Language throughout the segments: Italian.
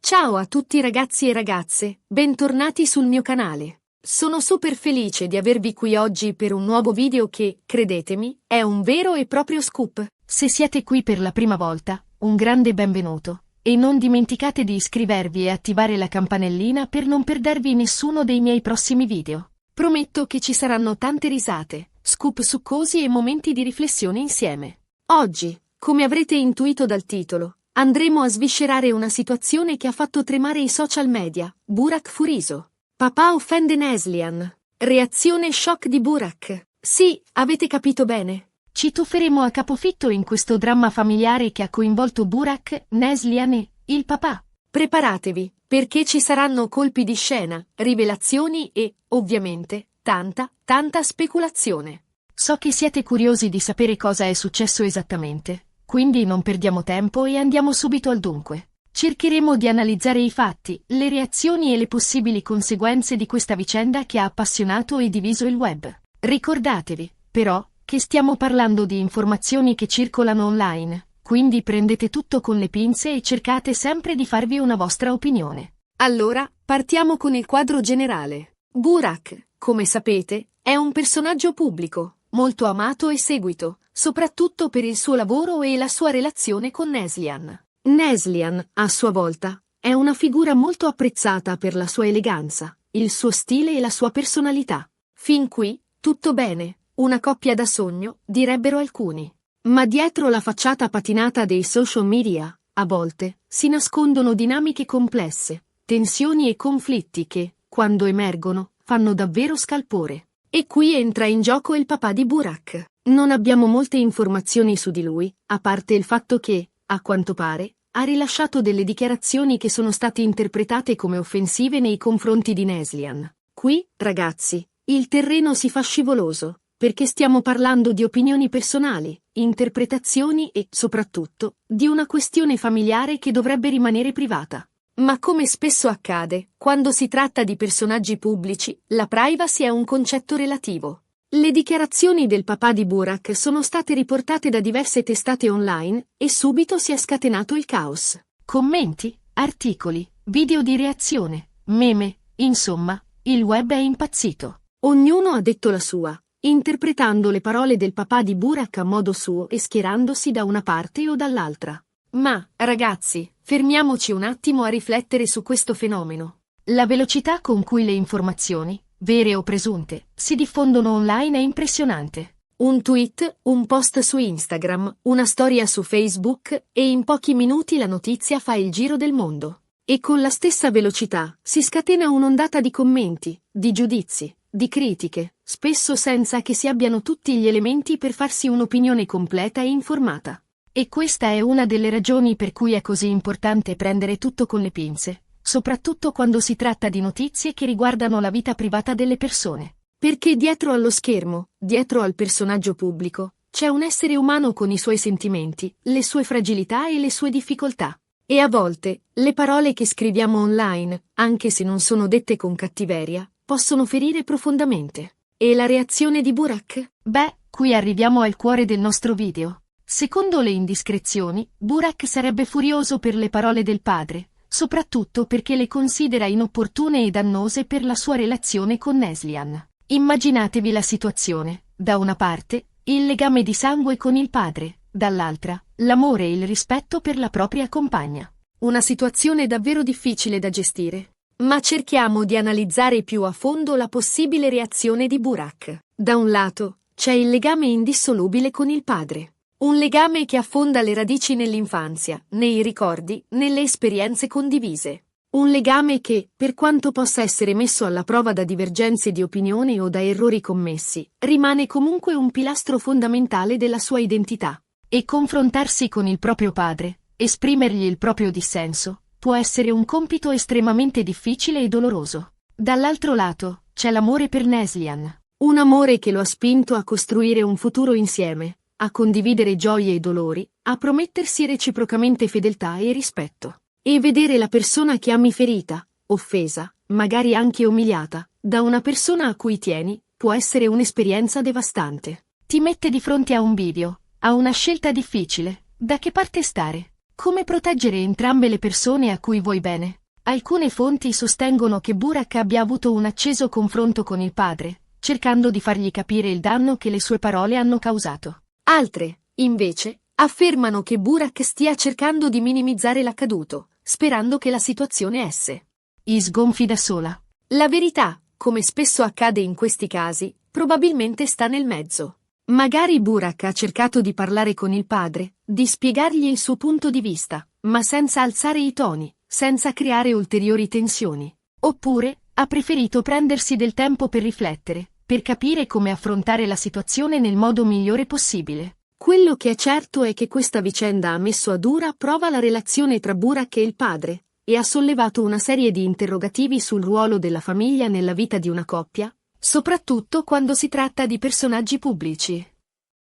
Ciao a tutti ragazzi e ragazze, bentornati sul mio canale. Sono super felice di avervi qui oggi per un nuovo video che, credetemi, è un vero e proprio scoop. Se siete qui per la prima volta, un grande benvenuto, e non dimenticate di iscrivervi e attivare la campanellina per non perdervi nessuno dei miei prossimi video. Prometto che ci saranno tante risate, scoop succosi e momenti di riflessione insieme. Oggi, come avrete intuito dal titolo, andremo a sviscerare una situazione che ha fatto tremare i social media. Burak Furiso. Papà offende Neslihan. Reazione shock di Burak. Sì, avete capito bene. Ci tufferemo a capofitto in questo dramma familiare che ha coinvolto Burak, Neslihan e il papà. Preparatevi, perché ci saranno colpi di scena, rivelazioni e, ovviamente, tanta speculazione. So che siete curiosi di sapere cosa è successo esattamente. Quindi non perdiamo tempo e andiamo subito al dunque. Cercheremo di analizzare i fatti, le reazioni e le possibili conseguenze di questa vicenda che ha appassionato e diviso il web. Ricordatevi, però, che stiamo parlando di informazioni che circolano online, quindi prendete tutto con le pinze e cercate sempre di farvi una vostra opinione. Allora, partiamo con il quadro generale. Burak, come sapete, è un personaggio pubblico, molto amato e seguito, soprattutto per il suo lavoro e la sua relazione con Neslihan. Neslihan, a sua volta, è una figura molto apprezzata per la sua eleganza, il suo stile e la sua personalità. Fin qui, tutto bene, una coppia da sogno, direbbero alcuni. Ma dietro la facciata patinata dei social media, a volte, si nascondono dinamiche complesse, tensioni e conflitti che, quando emergono, fanno davvero scalpore. E qui entra in gioco il papà di Burak. Non abbiamo molte informazioni su di lui, a parte il fatto che, a quanto pare, ha rilasciato delle dichiarazioni che sono state interpretate come offensive nei confronti di Neslihan. Qui, ragazzi, il terreno si fa scivoloso, perché stiamo parlando di opinioni personali, interpretazioni e, soprattutto, di una questione familiare che dovrebbe rimanere privata. Ma come spesso accade, quando si tratta di personaggi pubblici, la privacy è un concetto relativo. Le dichiarazioni del papà di Burak sono state riportate da diverse testate online e subito si è scatenato il caos. Commenti, articoli, video di reazione, meme, insomma, il web è impazzito. Ognuno ha detto la sua, interpretando le parole del papà di Burak a modo suo e schierandosi da una parte o dall'altra. Ma, ragazzi, fermiamoci un attimo a riflettere su questo fenomeno. La velocità con cui le informazioni, vere o presunte, si diffondono online è impressionante. Un tweet, un post su Instagram, una storia su Facebook e in pochi minuti la notizia fa il giro del mondo. E con la stessa velocità si scatena un'ondata di commenti, di giudizi, di critiche, spesso senza che si abbiano tutti gli elementi per farsi un'opinione completa e informata. E questa è una delle ragioni per cui è così importante prendere tutto con le pinze, soprattutto quando si tratta di notizie che riguardano la vita privata delle persone. Perché dietro allo schermo, dietro al personaggio pubblico, c'è un essere umano con i suoi sentimenti, le sue fragilità e le sue difficoltà. E a volte, le parole che scriviamo online, anche se non sono dette con cattiveria, possono ferire profondamente. E la reazione di Burak? Beh, qui arriviamo al cuore del nostro video. Secondo le indiscrezioni, Burak sarebbe furioso per le parole del padre, soprattutto perché le considera inopportune e dannose per la sua relazione con Neslihan. Immaginatevi la situazione: da una parte, il legame di sangue con il padre, dall'altra, l'amore e il rispetto per la propria compagna. Una situazione davvero difficile da gestire. Ma cerchiamo di analizzare più a fondo la possibile reazione di Burak. Da un lato, c'è il legame indissolubile con il padre. Un legame che affonda le radici nell'infanzia, nei ricordi, nelle esperienze condivise. Un legame che, per quanto possa essere messo alla prova da divergenze di opinione o da errori commessi, rimane comunque un pilastro fondamentale della sua identità. E confrontarsi con il proprio padre, esprimergli il proprio dissenso, può essere un compito estremamente difficile e doloroso. Dall'altro lato, c'è l'amore per Neslihan. Un amore che lo ha spinto a costruire un futuro insieme, a condividere gioie e dolori, a promettersi reciprocamente fedeltà e rispetto. E vedere la persona che ami ferita, offesa, magari anche umiliata, da una persona a cui tieni, può essere un'esperienza devastante. Ti mette di fronte a un bivio, a una scelta difficile. Da che parte stare? Come proteggere entrambe le persone a cui vuoi bene? Alcune fonti sostengono che Burak abbia avuto un acceso confronto con il padre, cercando di fargli capire il danno che le sue parole hanno causato. Altre, invece, affermano che Burak stia cercando di minimizzare l'accaduto, sperando che la situazione sgonfi da sola. La verità, come spesso accade in questi casi, probabilmente sta nel mezzo. Magari Burak ha cercato di parlare con il padre, di spiegargli il suo punto di vista, ma senza alzare i toni, senza creare ulteriori tensioni. Oppure, ha preferito prendersi del tempo per riflettere, per capire come affrontare la situazione nel modo migliore possibile. Quello che è certo è che questa vicenda ha messo a dura prova la relazione tra Burak e il padre, e ha sollevato una serie di interrogativi sul ruolo della famiglia nella vita di una coppia, soprattutto quando si tratta di personaggi pubblici.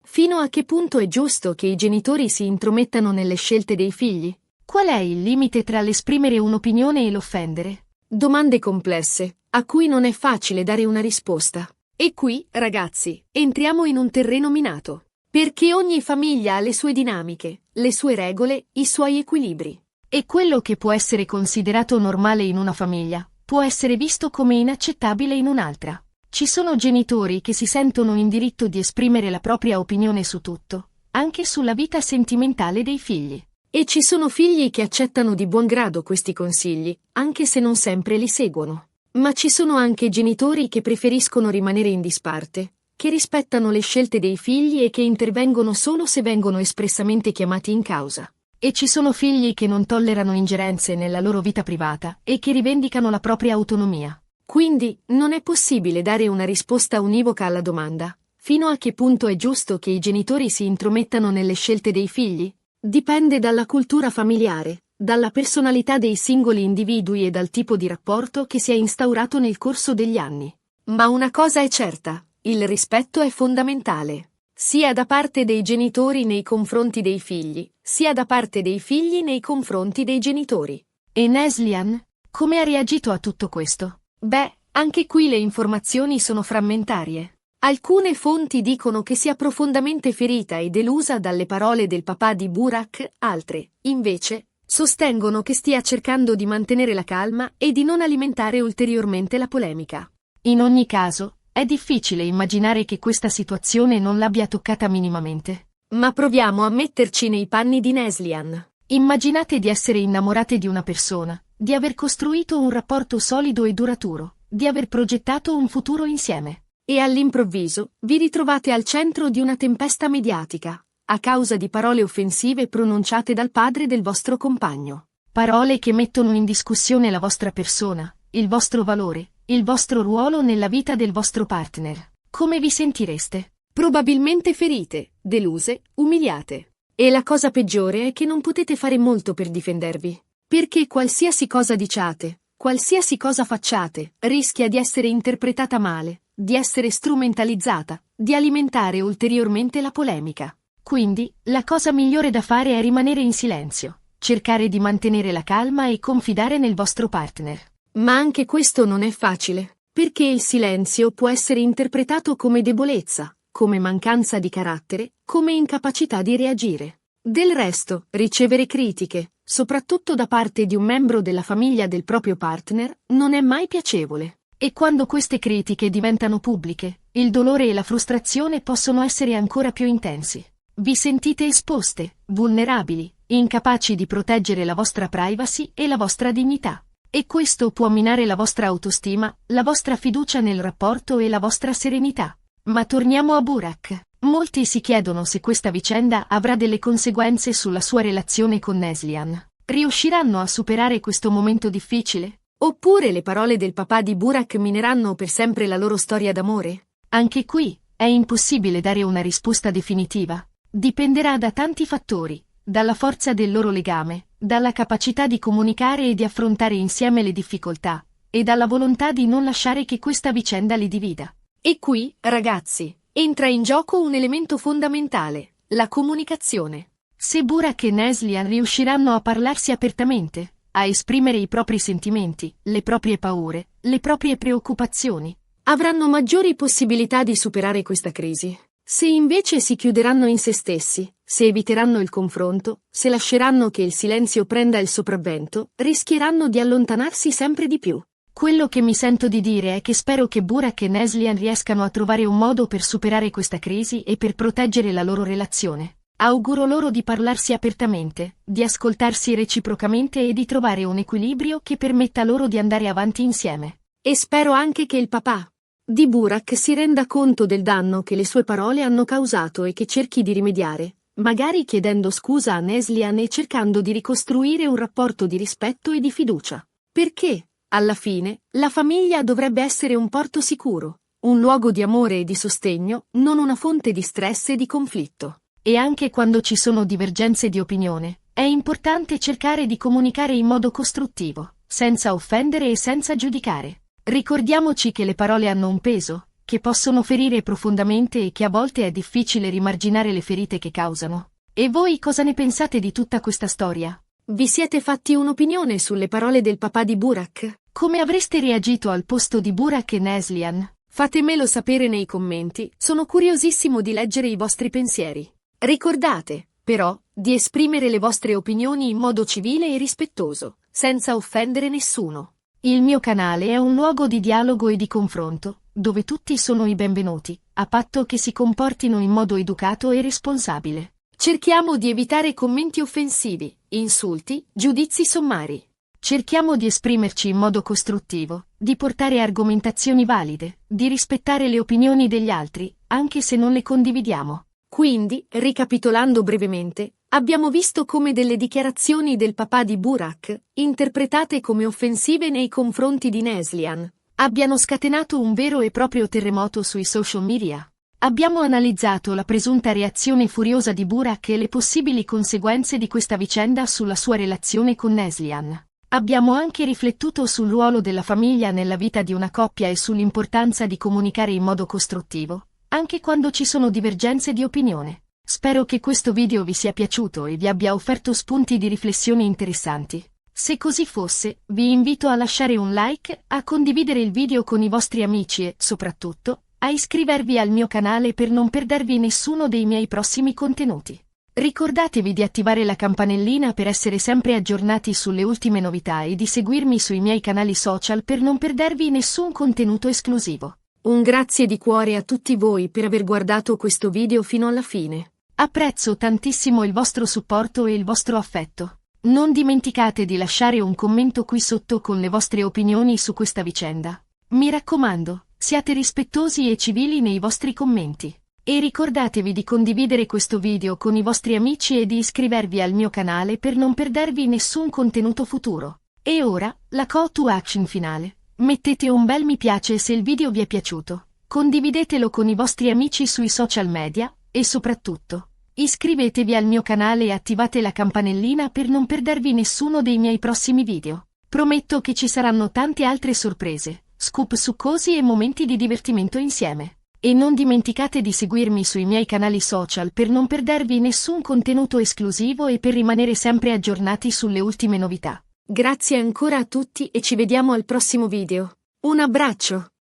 Fino a che punto è giusto che i genitori si intromettano nelle scelte dei figli? Qual è il limite tra l'esprimere un'opinione e l'offendere? Domande complesse, a cui non è facile dare una risposta. E qui, ragazzi, entriamo in un terreno minato. Perché ogni famiglia ha le sue dinamiche, le sue regole, i suoi equilibri. E quello che può essere considerato normale in una famiglia, può essere visto come inaccettabile in un'altra. Ci sono genitori che si sentono in diritto di esprimere la propria opinione su tutto, anche sulla vita sentimentale dei figli. E ci sono figli che accettano di buon grado questi consigli, anche se non sempre li seguono. Ma ci sono anche genitori che preferiscono rimanere in disparte, che rispettano le scelte dei figli e che intervengono solo se vengono espressamente chiamati in causa. E ci sono figli che non tollerano ingerenze nella loro vita privata e che rivendicano la propria autonomia. Quindi, non è possibile dare una risposta univoca alla domanda: fino a che punto è giusto che i genitori si intromettano nelle scelte dei figli? Dipende dalla cultura familiare, dalla personalità dei singoli individui e dal tipo di rapporto che si è instaurato nel corso degli anni. Ma una cosa è certa: il rispetto è fondamentale, sia da parte dei genitori nei confronti dei figli, sia da parte dei figli nei confronti dei genitori. E Neslihan? Come ha reagito a tutto questo? Beh, anche qui le informazioni sono frammentarie. Alcune fonti dicono che sia profondamente ferita e delusa dalle parole del papà di Burak, altre, invece, sostengono che stia cercando di mantenere la calma e di non alimentare ulteriormente la polemica. In ogni caso, è difficile immaginare che questa situazione non l'abbia toccata minimamente. Ma proviamo a metterci nei panni di Neslihan. Immaginate di essere innamorate di una persona, di aver costruito un rapporto solido e duraturo, di aver progettato un futuro insieme. E all'improvviso, vi ritrovate al centro di una tempesta mediatica, a causa di parole offensive pronunciate dal padre del vostro compagno. Parole che mettono in discussione la vostra persona, il vostro valore, il vostro ruolo nella vita del vostro partner. Come vi sentireste? Probabilmente ferite, deluse, umiliate. E la cosa peggiore è che non potete fare molto per difendervi. Perché qualsiasi cosa diciate, qualsiasi cosa facciate, rischia di essere interpretata male, di essere strumentalizzata, di alimentare ulteriormente la polemica. Quindi, la cosa migliore da fare è rimanere in silenzio, cercare di mantenere la calma e confidare nel vostro partner. Ma anche questo non è facile, perché il silenzio può essere interpretato come debolezza, come mancanza di carattere, come incapacità di reagire. Del resto, ricevere critiche, soprattutto da parte di un membro della famiglia del proprio partner, non è mai piacevole. E quando queste critiche diventano pubbliche, il dolore e la frustrazione possono essere ancora più intensi. Vi sentite esposte, vulnerabili, incapaci di proteggere la vostra privacy e la vostra dignità. E questo può minare la vostra autostima, la vostra fiducia nel rapporto e la vostra serenità. Ma torniamo a Burak. Molti si chiedono se questa vicenda avrà delle conseguenze sulla sua relazione con Neslihan. Riusciranno a superare questo momento difficile? Oppure le parole del papà di Burak mineranno per sempre la loro storia d'amore? Anche qui, è impossibile dare una risposta definitiva. Dipenderà da tanti fattori, dalla forza del loro legame, dalla capacità di comunicare e di affrontare insieme le difficoltà, e dalla volontà di non lasciare che questa vicenda li divida. E qui, ragazzi, entra in gioco un elemento fondamentale, la comunicazione. Se Burak e Neslihan riusciranno a parlarsi apertamente, a esprimere i propri sentimenti, le proprie paure, le proprie preoccupazioni, avranno maggiori possibilità di superare questa crisi. Se invece si chiuderanno in se stessi, Se eviteranno il confronto, se lasceranno che il silenzio prenda il sopravvento, rischieranno di allontanarsi sempre di più. Quello che mi sento di dire è che spero che Burak e Neslihan riescano a trovare un modo per superare questa crisi e per proteggere la loro relazione. Auguro loro di parlarsi apertamente, di ascoltarsi reciprocamente e di trovare un equilibrio che permetta loro di andare avanti insieme. E spero anche che il papà di Burak si renda conto del danno che le sue parole hanno causato e che cerchi di rimediare, magari chiedendo scusa a Neslihan e cercando di ricostruire un rapporto di rispetto e di fiducia. Perché, alla fine, la famiglia dovrebbe essere un porto sicuro, un luogo di amore e di sostegno, non una fonte di stress e di conflitto. E anche quando ci sono divergenze di opinione, è importante cercare di comunicare in modo costruttivo, senza offendere e senza giudicare. Ricordiamoci che le parole hanno un peso, che possono ferire profondamente e che a volte è difficile rimarginare le ferite che causano. E voi cosa ne pensate di tutta questa storia? Vi siete fatti un'opinione sulle parole del papà di Burak? Come avreste reagito al posto di Burak e Neslihan? Fatemelo sapere nei commenti, sono curiosissimo di leggere i vostri pensieri. Ricordate, però, di esprimere le vostre opinioni in modo civile e rispettoso, senza offendere nessuno. Il mio canale è un luogo di dialogo e di confronto, dove tutti sono i benvenuti, a patto che si comportino in modo educato e responsabile. Cerchiamo di evitare commenti offensivi, insulti, giudizi sommari. Cerchiamo di esprimerci in modo costruttivo, di portare argomentazioni valide, di rispettare le opinioni degli altri, anche se non le condividiamo. Quindi, ricapitolando brevemente, abbiamo visto come delle dichiarazioni del papà di Burak, interpretate come offensive nei confronti di Neslihan, abbiano scatenato un vero e proprio terremoto sui social media. Abbiamo analizzato la presunta reazione furiosa di Burak e le possibili conseguenze di questa vicenda sulla sua relazione con Neslihan. Abbiamo anche riflettuto sul ruolo della famiglia nella vita di una coppia e sull'importanza di comunicare in modo costruttivo, anche quando ci sono divergenze di opinione. Spero che questo video vi sia piaciuto e vi abbia offerto spunti di riflessione interessanti. Se così fosse, vi invito a lasciare un like, a condividere il video con i vostri amici e, soprattutto, a iscrivervi al mio canale per non perdervi nessuno dei miei prossimi contenuti. Ricordatevi di attivare la campanellina per essere sempre aggiornati sulle ultime novità e di seguirmi sui miei canali social per non perdervi nessun contenuto esclusivo. Un grazie di cuore a tutti voi per aver guardato questo video fino alla fine. Apprezzo tantissimo il vostro supporto e il vostro affetto. Non dimenticate di lasciare un commento qui sotto con le vostre opinioni su questa vicenda. Mi raccomando, siate rispettosi e civili nei vostri commenti. E ricordatevi di condividere questo video con i vostri amici e di iscrivervi al mio canale per non perdervi nessun contenuto futuro. E ora, la call to action finale. Mettete un bel mi piace se il video vi è piaciuto, condividetelo con i vostri amici sui social media, e soprattutto, iscrivetevi al mio canale e attivate la campanellina per non perdervi nessuno dei miei prossimi video. Prometto che ci saranno tante altre sorprese, scoop succosi e momenti di divertimento insieme. E non dimenticate di seguirmi sui miei canali social per non perdervi nessun contenuto esclusivo e per rimanere sempre aggiornati sulle ultime novità. Grazie ancora a tutti e ci vediamo al prossimo video. Un abbraccio!